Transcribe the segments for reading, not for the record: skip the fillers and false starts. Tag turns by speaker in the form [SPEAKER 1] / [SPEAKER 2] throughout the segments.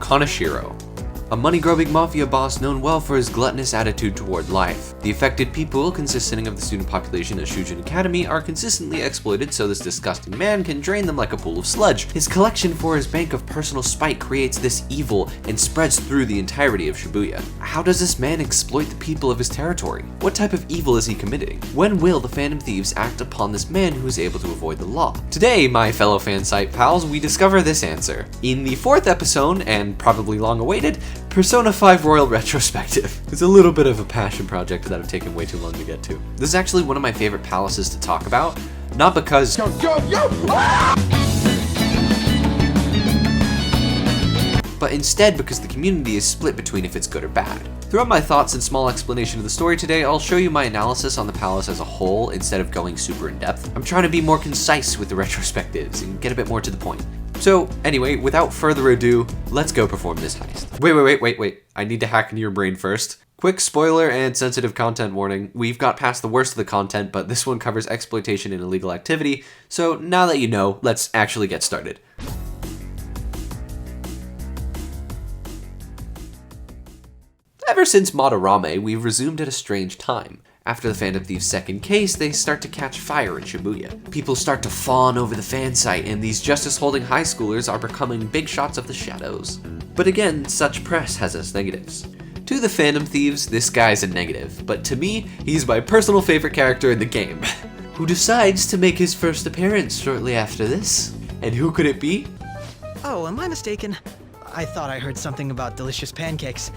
[SPEAKER 1] Kaneshiro, a money-grubbing mafia boss known well for his gluttonous attitude toward life. The affected people, consisting of the student population at Shujin Academy, are consistently exploited so this disgusting man can drain them like a pool of sludge. His collection for his bank of personal spite creates this evil and spreads through the entirety of Shibuya. How does this man exploit the people of his territory? What type of evil is he committing? When will the Phantom Thieves act upon this man who is able to avoid the law? Today, my fellow Phansite pals, we discover this answer. In the 4th episode, and probably long awaited, Persona 5 Royal Retrospective. It's a little bit of a passion project that I've taken way too long to get to. This is actually one of my favorite palaces to talk about, not because but instead because the community is split between if it's good or bad. Throughout my thoughts and small explanation of the story today, I'll show you my analysis on the palace as a whole instead of going super in depth. I'm trying to be more concise with the retrospectives and get a bit more to the point. So anyway, without further ado, let's go perform this heist. Wait. I need to hack into your brain first. Quick spoiler and sensitive content warning. We've got past the worst of the content, but this one covers exploitation and illegal activity. So now that you know, let's actually get started. Ever since Madarame, we've resumed at a strange time. After the Phantom Thieves' second case, they start to catch fire in Shibuya. People start to fawn over the Phansite, and these justice-holding high schoolers are becoming big shots of the shadows. But again, such press has its negatives. To the Phantom Thieves, this guy's a negative, but to me, he's my personal favorite character in the game, who decides to make his first appearance shortly after this. And who could it be?
[SPEAKER 2] Oh, am I mistaken? I thought I heard something about delicious pancakes.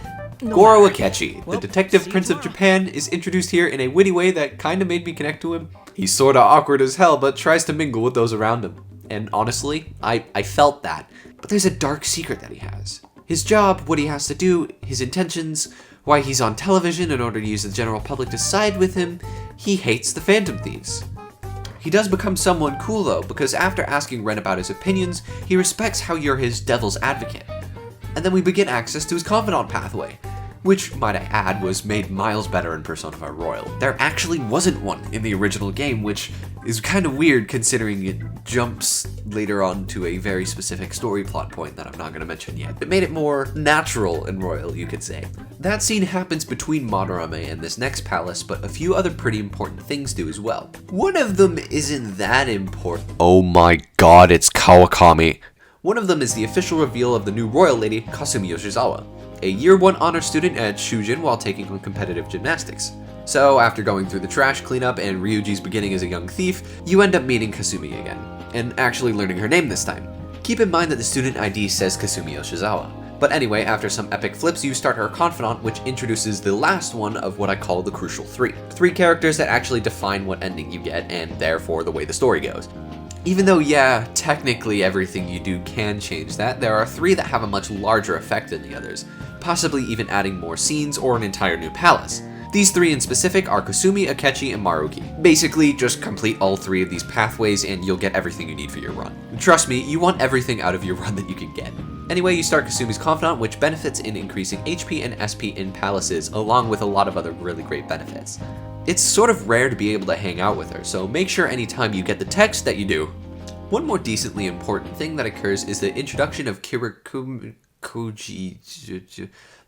[SPEAKER 1] Goro Akechi, the detective prince of Japan, is introduced here in a witty way that kinda made me connect to him. He's sorta awkward as hell, but tries to mingle with those around him. And honestly, I felt that. But there's a dark secret that he has. His job, what he has to do, his intentions, why he's on television in order to use the general public to side with him, he hates the Phantom Thieves. He does become someone cool though, because after asking Ren about his opinions, he respects how you're his devil's advocate. And then we begin access to his confidant pathway, which, might I add, was made miles better in Persona 5 Royal. There actually wasn't one in the original game, which is kind of weird considering it jumps later on to a very specific story plot point that I'm not going to mention yet. It made it more natural in Royal, you could say. That scene happens between Madarame and this next palace, but a few other pretty important things do as well. One of them isn't that important. Oh my god, it's Kawakami. One of them is the official reveal of the new royal lady, Kasumi Yoshizawa, a year 1 honor student at Shujin while taking on competitive gymnastics. So after going through the trash cleanup and Ryuji's beginning as a young thief, you end up meeting Kasumi again, and actually learning her name this time. Keep in mind that the student ID says Kasumi Yoshizawa. But anyway, after some epic flips, you start her confidant, which introduces the last one of what I call the crucial 3. 3 characters that actually define what ending you get, and therefore the way the story goes. Even though, yeah, technically everything you do can change that, there are 3 that have a much larger effect than the others, possibly even adding more scenes or an entire new palace. These 3 in specific are Kasumi, Akechi, and Maruki. Basically, just complete all 3 of these pathways and you'll get everything you need for your run. Trust me, you want everything out of your run that you can get. Anyway, you start Kasumi's confidant, which benefits in increasing HP and SP in palaces, along with a lot of other really great benefits. It's sort of rare to be able to hang out with her, so make sure anytime you get the text that you do. One more decently important thing that occurs is the introduction of Kirakuji,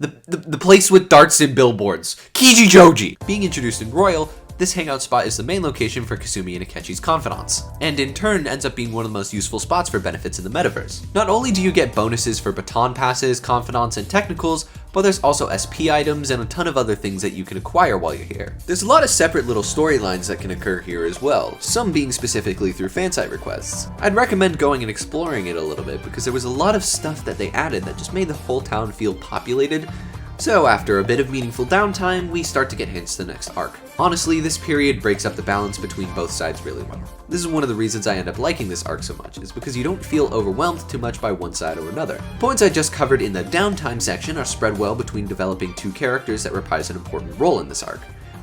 [SPEAKER 1] the place with darts and billboards, Kijijoji. Being introduced in Royal, this hangout spot is the main location for Kasumi and Akechi's confidants, and in turn ends up being one of the most useful spots for benefits in the metaverse. Not only do you get bonuses for baton passes, confidants, and technicals, but there's also SP items and a ton of other things that you can acquire while you're here. There's a lot of separate little storylines that can occur here as well, some being specifically through Phansite requests. I'd recommend going and exploring it a little bit because there was a lot of stuff that they added that just made the whole town feel populated. So after a bit of meaningful downtime, we start to get hints to the next arc. Honestly, this period breaks up the balance between both sides really well. This is one of the reasons I end up liking this arc so much, is because you don't feel overwhelmed too much by one side or another. Points I just covered in the downtime section are spread well between developing 2 characters that reprise an important role in this arc.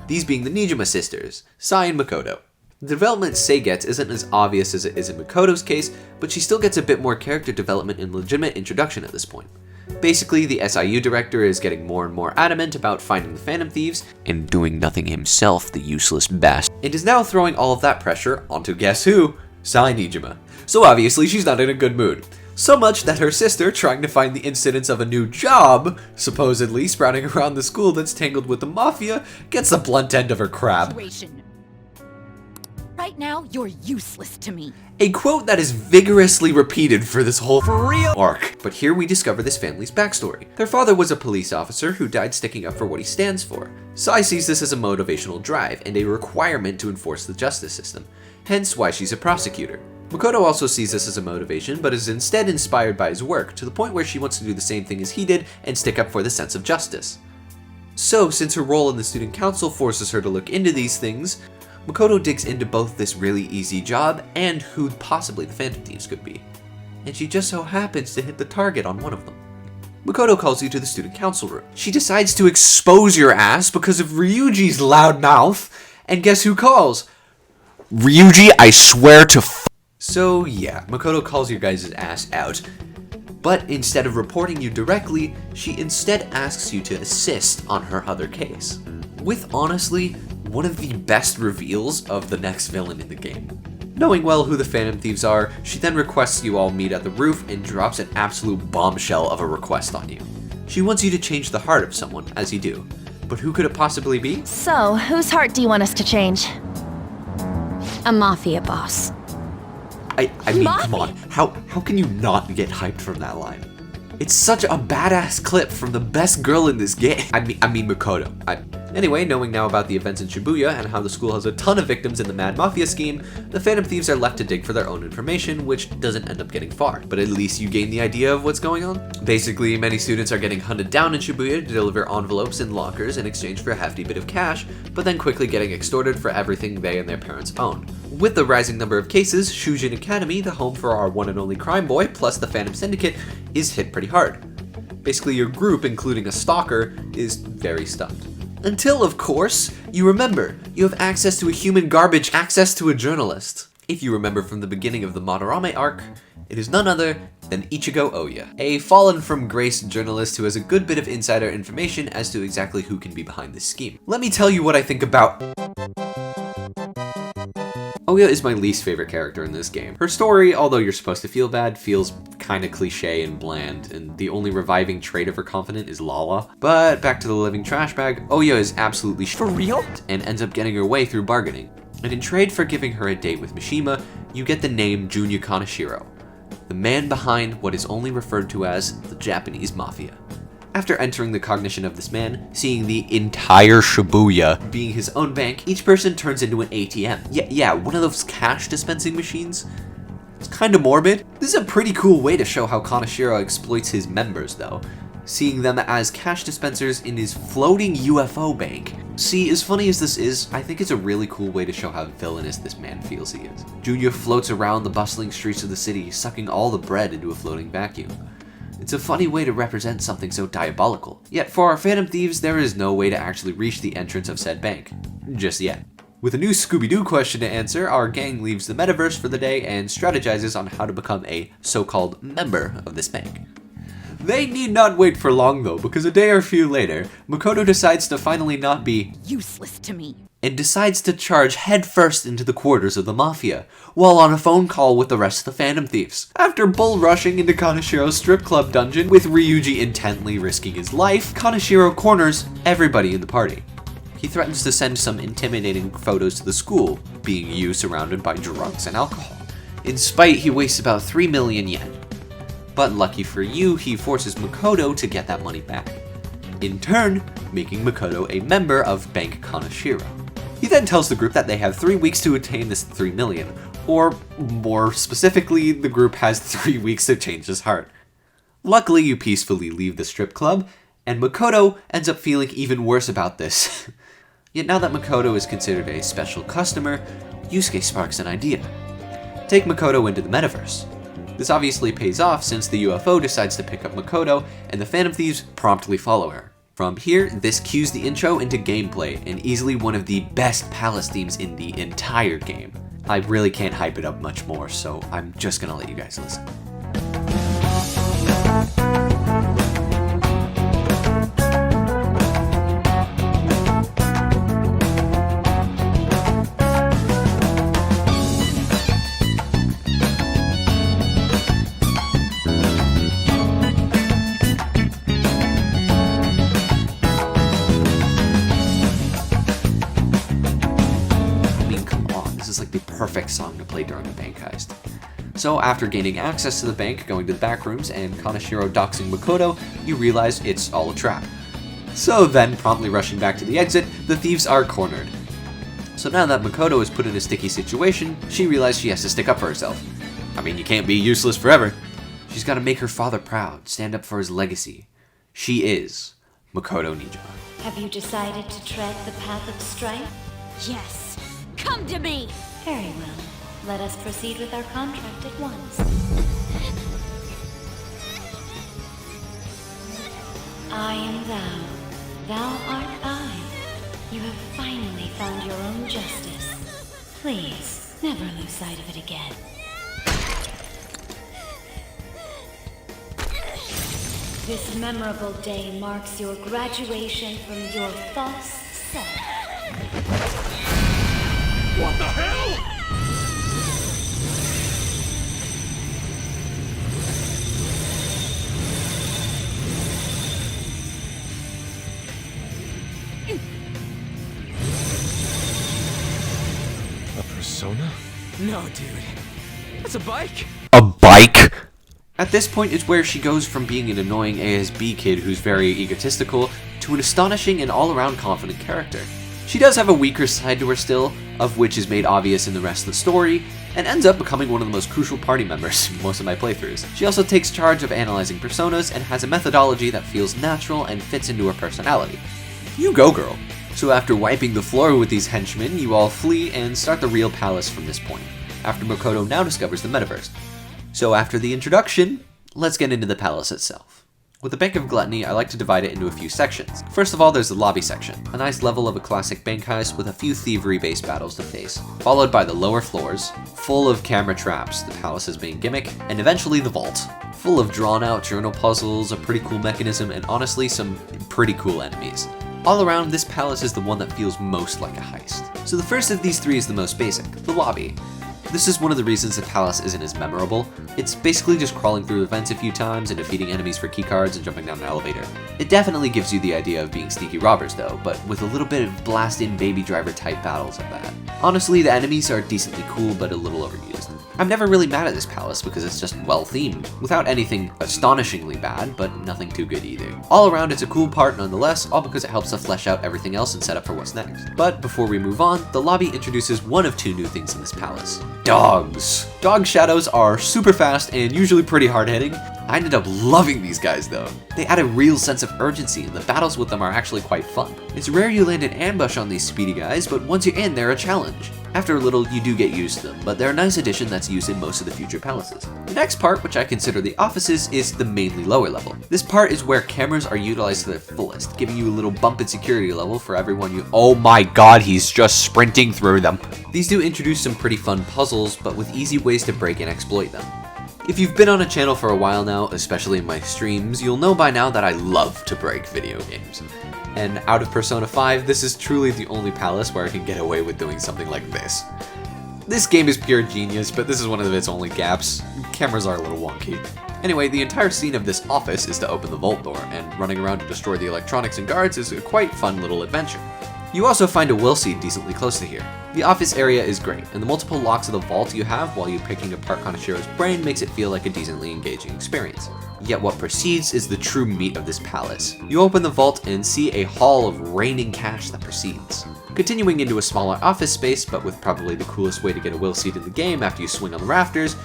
[SPEAKER 1] These being the Nijima sisters, Sai and Makoto. The development Sei gets isn't as obvious as it is in Makoto's case, but she still gets a bit more character development and legitimate introduction at this point. Basically, the SIU director is getting more and more adamant about finding the Phantom Thieves and doing nothing himself, the useless bastard. It is now throwing all of that pressure onto guess who? Sai Nijima. So obviously she's not in a good mood. So much that her sister, trying to find the incidents of a new job, supposedly sprouting around the school that's tangled with the Mafia, gets the blunt end of her crab.
[SPEAKER 3] Right now, you're useless to me.
[SPEAKER 1] A quote that is vigorously repeated for this whole arc. But here we discover this family's backstory. Their father was a police officer who died sticking up for what he stands for. Sai sees this as a motivational drive and a requirement to enforce the justice system, hence why she's a prosecutor. Makoto also sees this as a motivation, but is instead inspired by his work, to the point where she wants to do the same thing as he did and stick up for the sense of justice. So, since her role in the student council forces her to look into these things, Makoto digs into both this really easy job and who possibly the Phantom Thieves could be. And she just so happens to hit the target on one of them. Makoto calls you to the student council room. She decides to expose your ass because of Ryuji's loud mouth, and guess who calls? Ryuji, I swear to So yeah, Makoto calls your guys' ass out. But instead of reporting you directly, she instead asks you to assist on her other case. With honestly, one of the best reveals of the next villain in the game. Knowing well who the Phantom Thieves are, she then requests you all meet at the roof and drops an absolute bombshell of a request on you. She wants you to change the heart of someone, as you do. But who could it possibly be?
[SPEAKER 4] So, whose heart do you want us to change? A Mafia boss.
[SPEAKER 1] I mean, come on, how can you not get hyped from that line? It's such a badass clip from the best girl in this game. I mean Makoto. Anyway, knowing now about the events in Shibuya and how the school has a ton of victims in the Mad Mafia scheme, the Phantom Thieves are left to dig for their own information, which doesn't end up getting far. But at least you gain the idea of what's going on. Basically, many students are getting hunted down in Shibuya to deliver envelopes and lockers in exchange for a hefty bit of cash, but then quickly getting extorted for everything they and their parents own. With the rising number of cases, Shujin Academy, the home for our one and only crime boy, plus the Phantom Syndicate, is hit pretty hard. Basically, your group, including a stalker, is very stumped. Until, of course, you remember, you have access to a human garbage, access to a journalist. If you remember from the beginning of the Madarame arc, it is none other than Ichigo Oya, a fallen from grace journalist who has a good bit of insider information as to exactly who can be behind this scheme. Let me tell you what I think about... Oya is my least favorite character in this game. Her story, although you're supposed to feel bad, feels kinda cliche and bland, and the only reviving trait of her confidant is Lala. But back to the living trash bag, Oya is absolutely for real and ends up getting her way through bargaining. And in trade for giving her a date with Mishima, you get the name Junya Kaneshiro, the man behind what is only referred to as the Japanese Mafia. After entering the cognition of this man, seeing the entire Shibuya being his own bank, each person turns into an ATM. Yeah, one of those cash dispensing machines. It's kinda morbid. This is a pretty cool way to show how Kaneshiro exploits his members though, seeing them as cash dispensers in his floating UFO bank. See, as funny as this is, I think it's a really cool way to show how villainous this man feels he is. Junya floats around the bustling streets of the city, sucking all the bread into a floating vacuum. It's a funny way to represent something so diabolical. Yet for our Phantom Thieves, there is no way to actually reach the entrance of said bank. Just yet. With a new Scooby-Doo question to answer, our gang leaves the metaverse for the day and strategizes on how to become a so-called member of this bank. They need not wait for long though, because a day or few later, Makoto decides to finally not be
[SPEAKER 3] useless to me,
[SPEAKER 1] and decides to charge headfirst into the quarters of the Mafia, while on a phone call with the rest of the Phantom Thieves. After bull rushing into Kaneshiro's strip club dungeon, with Ryuji intently risking his life, Kaneshiro corners everybody in the party. He threatens to send some intimidating photos to the school, being you surrounded by drugs and alcohol. In spite, he wastes about 3 million yen. But lucky for you, he forces Makoto to get that money back, in turn making Makoto a member of Bank Kaneshiro. He then tells the group that they have 3 weeks to attain this 3 million, or more specifically, the group has 3 weeks to change his heart. Luckily, you peacefully leave the strip club, and Makoto ends up feeling even worse about this. Yet now that Makoto is considered a special customer, Yusuke sparks an idea. Take Makoto into the metaverse. This obviously pays off since the UFO decides to pick up Makoto, and the Phantom Thieves promptly follow her. From here, this cues the intro into gameplay, and easily one of the best palace themes in the entire game. I really can't hype it up much more, so I'm just gonna let you guys listen. perfect song to play during a bank heist. So after gaining access to the bank, going to the back rooms, and Kaneshiro doxing Makoto, you realize it's all a trap. So then, promptly rushing back to the exit, the thieves are cornered. So now that Makoto is put in a sticky situation, she realizes she has to stick up for herself. I mean, you can't be useless forever. She's got to make her father proud, stand up for his legacy. She is Makoto Nijima.
[SPEAKER 5] Have you decided to tread the path of strife?
[SPEAKER 3] Yes. Come to me!
[SPEAKER 5] Very well. Let us proceed with our contract at once. I am thou. Thou art I. You have finally found your own justice. Please, never lose sight of it again. This memorable day marks your graduation from your false self.
[SPEAKER 6] What the hell? A persona?
[SPEAKER 2] No, dude. That's a bike.
[SPEAKER 1] A bike? At this point is where she goes from being an annoying ASB kid who's very egotistical to an astonishing and all-around confident character. She does have a weaker side to her still, of which is made obvious in the rest of the story, and ends up becoming one of the most crucial party members in most of my playthroughs. She also takes charge of analyzing personas and has a methodology that feels natural and fits into her personality. You go, girl! So after wiping the floor with these henchmen, you all flee and start the real palace from this point, after Makoto now discovers the metaverse. So after the introduction, let's get into the palace itself. With the Bank of Gluttony, I like to divide it into a few sections. First of all, there's the lobby section, a nice level of a classic bank heist with a few thievery-based battles to face, followed by the lower floors, full of camera traps, the palace's main gimmick, and eventually the vault, full of drawn-out journal puzzles, a pretty cool mechanism, and honestly some pretty cool enemies. All around, this palace is the one that feels most like a heist. So the first of these three is the most basic, the lobby. This is one of the reasons the palace isn't as memorable. It's basically just crawling through the vents a few times and defeating enemies for keycards and jumping down an elevator. It definitely gives you the idea of being sneaky robbers though, but with a little bit of blast-in Baby Driver type battles at that. Honestly, the enemies are decently cool but a little overused. I'm never really mad at this palace because it's just well themed, without anything astonishingly bad, but nothing too good either. All around, it's a cool part nonetheless, all because it helps to flesh out everything else and set up for what's next. But before we move on, the lobby introduces one of two new things in this palace. Dogs. Dog shadows are super fast and usually pretty hard-hitting. I ended up loving these guys though. They add a real sense of urgency and the battles with them are actually quite fun. It's rare you land an ambush on these speedy guys, but once you're in, they're a challenge. After a little, you do get used to them, but they're a nice addition that's used in most of the future palaces. The next part, which I consider the offices, is the mainly lower level. This part is where cameras are utilized to their fullest, giving you a little bump in security level for everyone you— Oh my god, he's just sprinting through them! These do introduce some pretty fun puzzles, but with easy ways to break and exploit them. If you've been on a channel for a while now, especially in my streams, you'll know by now that I love to break video games. And out of Persona 5, this is truly the only palace where I can get away with doing something like this. This game is pure genius, but this is one of its only gaps. Cameras are a little wonky. Anyway, the entire scene of this office is to open the vault door, and running around to destroy the electronics and guards is a quite fun little adventure. You also find a will seed decently close to here. The office area is great, and the multiple locks of the vault you have while you're picking apart Kaneshiro's brain makes it feel like a decently engaging experience. Yet what precedes is the true meat of this palace. You open the vault and see a haul of raining cash that proceeds. Continuing into a smaller office space, but with probably the coolest way to get a will seed in the game after you swing on the rafters,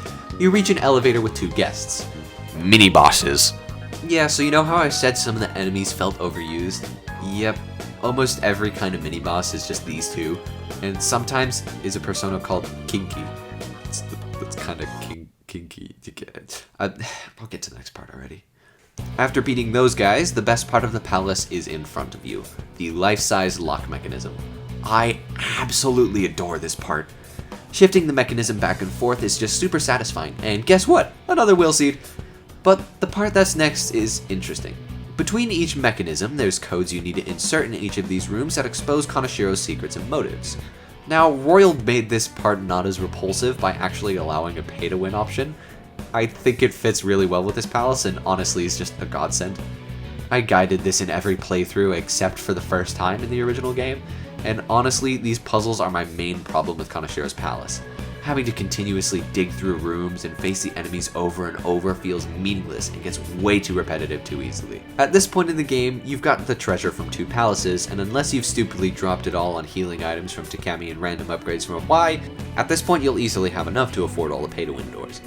[SPEAKER 1] you reach an elevator with two guests. Mini-bosses. Yeah, so you know how I said some of the enemies felt overused? Yep. Almost every kind of mini-boss is just these two, and sometimes is a persona called Kinky. That's kind of kinky, you get it. I'll get to the next part already. After beating those guys, the best part of the palace is in front of you, the life-size lock mechanism. I absolutely adore this part. Shifting the mechanism back and forth is just super satisfying, and guess what? Another will seed! But the part that's next is interesting. Between each mechanism, there's codes you need to insert in each of these rooms that expose Kaneshiro's secrets and motives. Now, Royal made this part not as repulsive by actually allowing a pay-to-win option. I think it fits really well with this palace and honestly is just a godsend. I guided this in every playthrough except for the first time in the original game, and honestly, these puzzles are my main problem with Kaneshiro's palace. Having to continuously dig through rooms and face the enemies over and over feels meaningless and gets way too repetitive too easily. At this point in the game, you've got the treasure from 2 palaces, and unless you've stupidly dropped it all on healing items from Takami and random upgrades from Y, at this point you'll easily have enough to afford all the pay-to-win doors.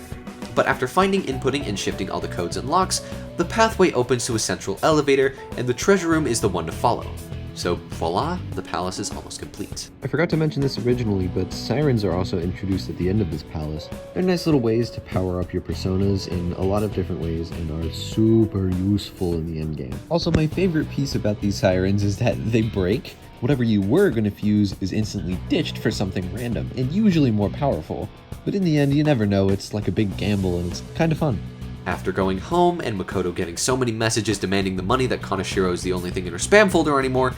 [SPEAKER 1] But after finding, inputting, and shifting all the codes and locks, the pathway opens to a central elevator, and the treasure room is the one to follow. So voila, the palace is almost complete.
[SPEAKER 7] I forgot to mention this originally, but sirens are also introduced at the end of this palace. They're nice little ways to power up your personas in a lot of different ways and are super useful in the endgame. Also, my favorite piece about these sirens is that they break. Whatever you were going to fuse is instantly ditched for something random, and usually more powerful. But in the end, you never know, it's like a big gamble and it's kind of fun.
[SPEAKER 1] After going home and Makoto getting so many messages demanding the money that Kaneshiro is the only thing in her spam folder anymore,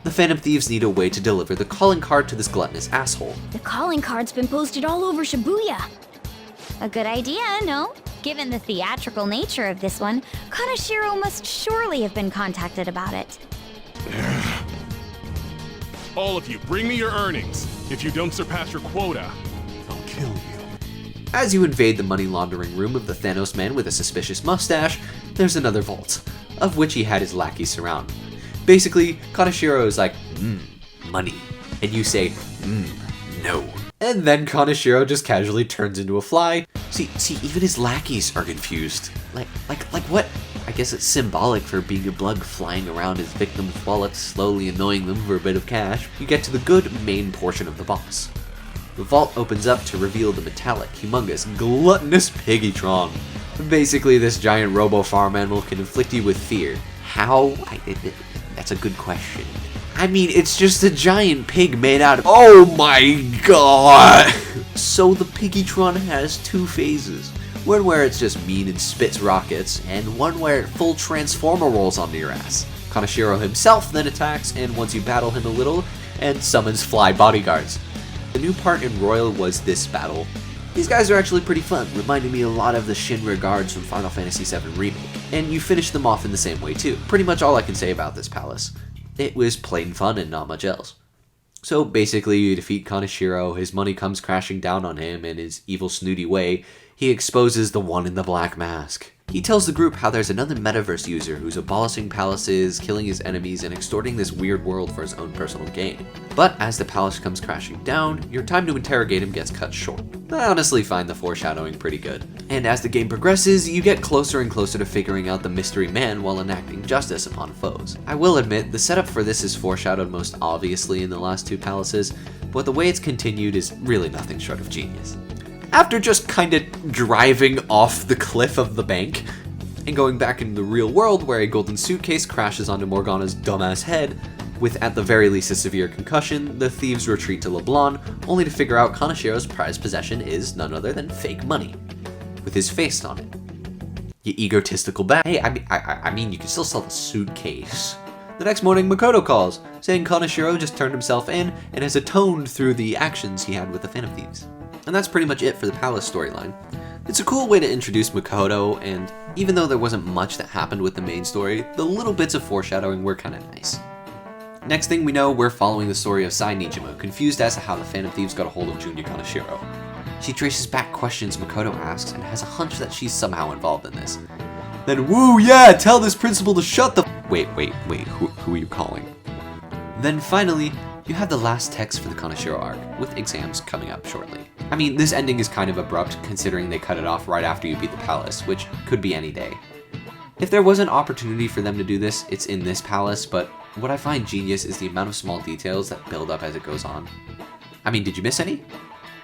[SPEAKER 1] the Phantom Thieves need a way to deliver the calling card to this gluttonous asshole.
[SPEAKER 3] The calling card's been posted all over Shibuya. A good idea, no? Given the theatrical nature of this one, Kaneshiro must surely have been contacted about it.
[SPEAKER 6] All of you, bring me your earnings. If you don't surpass your quota, I'll kill you.
[SPEAKER 1] As you invade the money laundering room of the Thanos man with a suspicious mustache, there's another vault, of which he had his lackeys surround. Basically, Kaneshiro is like, money, and you say, no. And then Kaneshiro just casually turns into a fly. See, even his lackeys are confused. Like what? I guess it's symbolic for being a bug flying around his victims' wallets, slowly annoying them for a bit of cash. You get to the good main portion of the boss. The vault opens up to reveal the metallic, humongous, gluttonous Piggytron. Basically, this giant robo-farm animal can inflict you with fear. How? That's a good question. I mean, it's just a giant pig made out of— oh my god! So the Piggytron has 2 phases. One where it's just mean and spits rockets, and one where it full transformer rolls onto your ass. Kaneshiro himself then attacks, and once you battle him a little, and summons fly bodyguards. The new part in Royal was this battle. These guys are actually pretty fun, reminding me a lot of the Shinra guards from Final Fantasy VII Remake. And you finish them off in the same way too. Pretty much all I can say about this palace. It was plain fun and not much else. So basically you defeat Kaneshiro, his money comes crashing down on him in his evil snooty way. He exposes the one in the black mask. He tells the group how there's another metaverse user who's abolishing palaces, killing his enemies, and extorting this weird world for his own personal gain. But as the palace comes crashing down, your time to interrogate him gets cut short. I honestly find the foreshadowing pretty good. And as the game progresses, you get closer and closer to figuring out the mystery man while enacting justice upon foes. I will admit, the setup for this is foreshadowed most obviously in the last 2 palaces, but the way it's continued is really nothing short of genius. After just kinda driving off the cliff of the bank, and going back into the real world where a golden suitcase crashes onto Morgana's dumbass head, with at the very least a severe concussion, the thieves retreat to Leblon, only to figure out Kaneshiro's prized possession is none other than fake money, with his face on it. You egotistical bag. Hey, I mean, you can still sell the suitcase. The next morning, Makoto calls, saying Kaneshiro just turned himself in and has atoned through the actions he had with the Phantom Thieves. And that's pretty much it for the Palace storyline. It's a cool way to introduce Makoto, and even though there wasn't much that happened with the main story, the little bits of foreshadowing were kinda nice. Next thing we know, we're following the story of Sai Nijima, confused as to how the Phantom Thieves got a hold of Junior Kaneshiro. She traces back questions Makoto asks and has a hunch that she's somehow involved in this. Then, woo, yeah, tell this principal to shut the— Wait, who are you calling? Then finally, you have the last text for the Kaneshiro arc, with exams coming up shortly. I mean, this ending is kind of abrupt considering they cut it off right after you beat the palace, which could be any day. If there was an opportunity for them to do this, it's in this palace, but what I find genius is the amount of small details that build up as it goes on. I mean, did you miss any?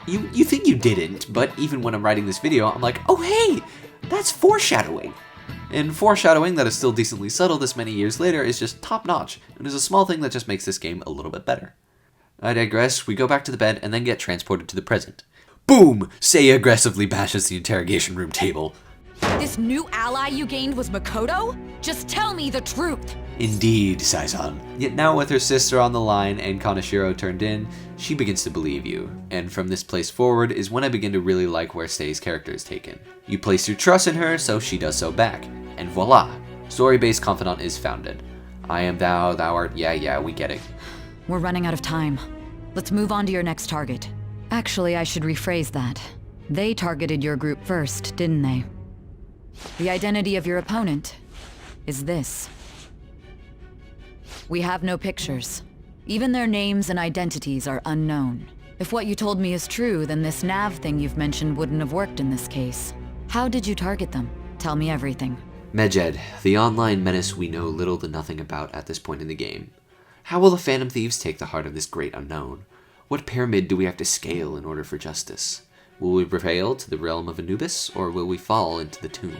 [SPEAKER 1] You think you didn't, but even when I'm writing this video, I'm like, oh hey, that's foreshadowing. And foreshadowing that is still decently subtle this many years later is just top notch, and is a small thing that just makes this game a little bit better. I digress, we go back to the bed and then get transported to the present. Boom! Seiya aggressively bashes the interrogation room table.
[SPEAKER 8] This new ally you gained was Makoto? Just tell me the truth!
[SPEAKER 1] Indeed, Sai-san. Yet now with her sister on the line and Kaneshiro turned in, she begins to believe you. And from this place forward is when I begin to really like where Sei's character is taken. You place your trust in her, so she does so back. And voila! Story-based confidant is founded. I am thou art— yeah, we get it.
[SPEAKER 8] We're running out of time. Let's move on to your next target. Actually, I should rephrase that. They targeted your group first, didn't they? The identity of your opponent is this. We have no pictures. Even their names and identities are unknown. If what you told me is true, then this nav thing you've mentioned wouldn't have worked in this case. How did you target them? Tell me everything.
[SPEAKER 1] Medjed, the online menace we know little to nothing about at this point in the game. How will the Phantom Thieves take the heart of this great unknown? What pyramid do we have to scale in order for justice? Will we prevail to the realm of Anubis, or will we fall into the tomb?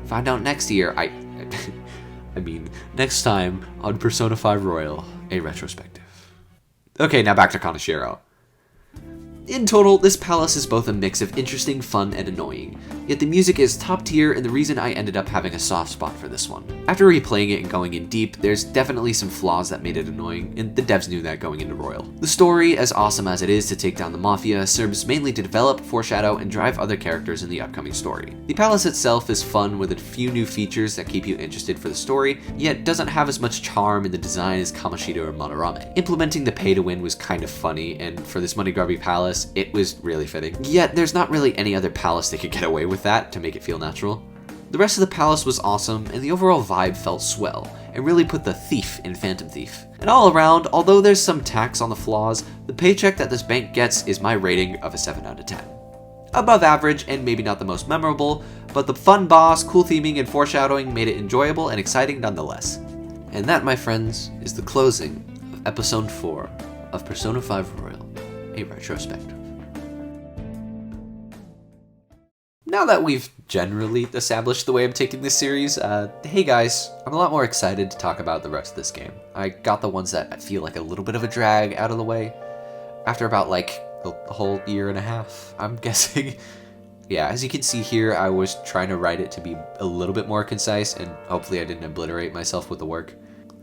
[SPEAKER 1] Find out next year, I mean, next time on Persona 5 Royal, a retrospective. Okay, now back to Kaneshiro. In total, this palace is both a mix of interesting, fun, and annoying, yet the music is top tier and the reason I ended up having a soft spot for this one. After replaying it and going in deep, there's definitely some flaws that made it annoying, and the devs knew that going into Royal. The story, as awesome as it is to take down the Mafia, serves mainly to develop, foreshadow, and drive other characters in the upcoming story. The palace itself is fun with a few new features that keep you interested for the story, yet doesn't have as much charm in the design as Kamoshida or Monorame. Implementing the pay-to-win was kind of funny, and for this money-grubby palace, it was really fitting. Yet, there's not really any other palace that could get away with that to make it feel natural. The rest of the palace was awesome, and the overall vibe felt swell, and really put the thief in Phantom Thief. And all around, although there's some tax on the flaws, the paycheck that this bank gets is my rating of a 7 out of 10. Above average, and maybe not the most memorable, but the fun boss, cool theming, and foreshadowing made it enjoyable and exciting nonetheless. And that, my friends, is the closing of Episode 4 of Persona 5 Royal, a retrospective. Now that we've generally established the way I'm taking this series, hey guys, I'm a lot more excited to talk about the rest of this game. I got the ones that feel like a little bit of a drag out of the way, after about like the whole year and a half, I'm guessing. Yeah, as you can see here, I was trying to write it to be a little bit more concise, and hopefully I didn't obliterate myself with the work.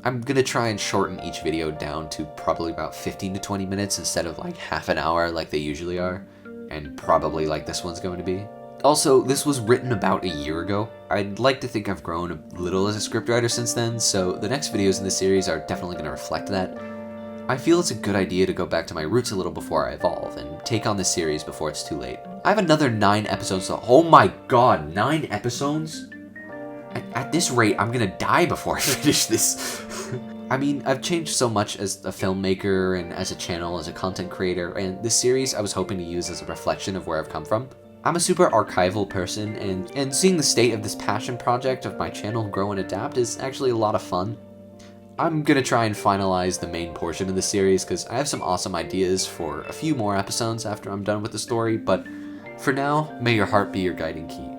[SPEAKER 1] I'm gonna try and shorten each video down to probably about 15 to 20 minutes instead of like half an hour like they usually are, and probably like this one's going to be. Also, this was written about a year ago. I'd like to think I've grown a little as a scriptwriter since then, so the next videos in this series are definitely going to reflect that. I feel it's a good idea to go back to my roots a little before I evolve, and take on this series before it's too late. I have another 9 episodes to— oh my god, 9 episodes? At this rate, I'm gonna die before I finish this. I mean, I've changed so much as a filmmaker, and as a channel, as a content creator, and this series I was hoping to use as a reflection of where I've come from. I'm a super archival person, and seeing the state of this passion project of my channel grow and adapt is actually a lot of fun. I'm gonna try and finalize the main portion of the series because I have some awesome ideas for a few more episodes after I'm done with the story, but for now, may your heart be your guiding key.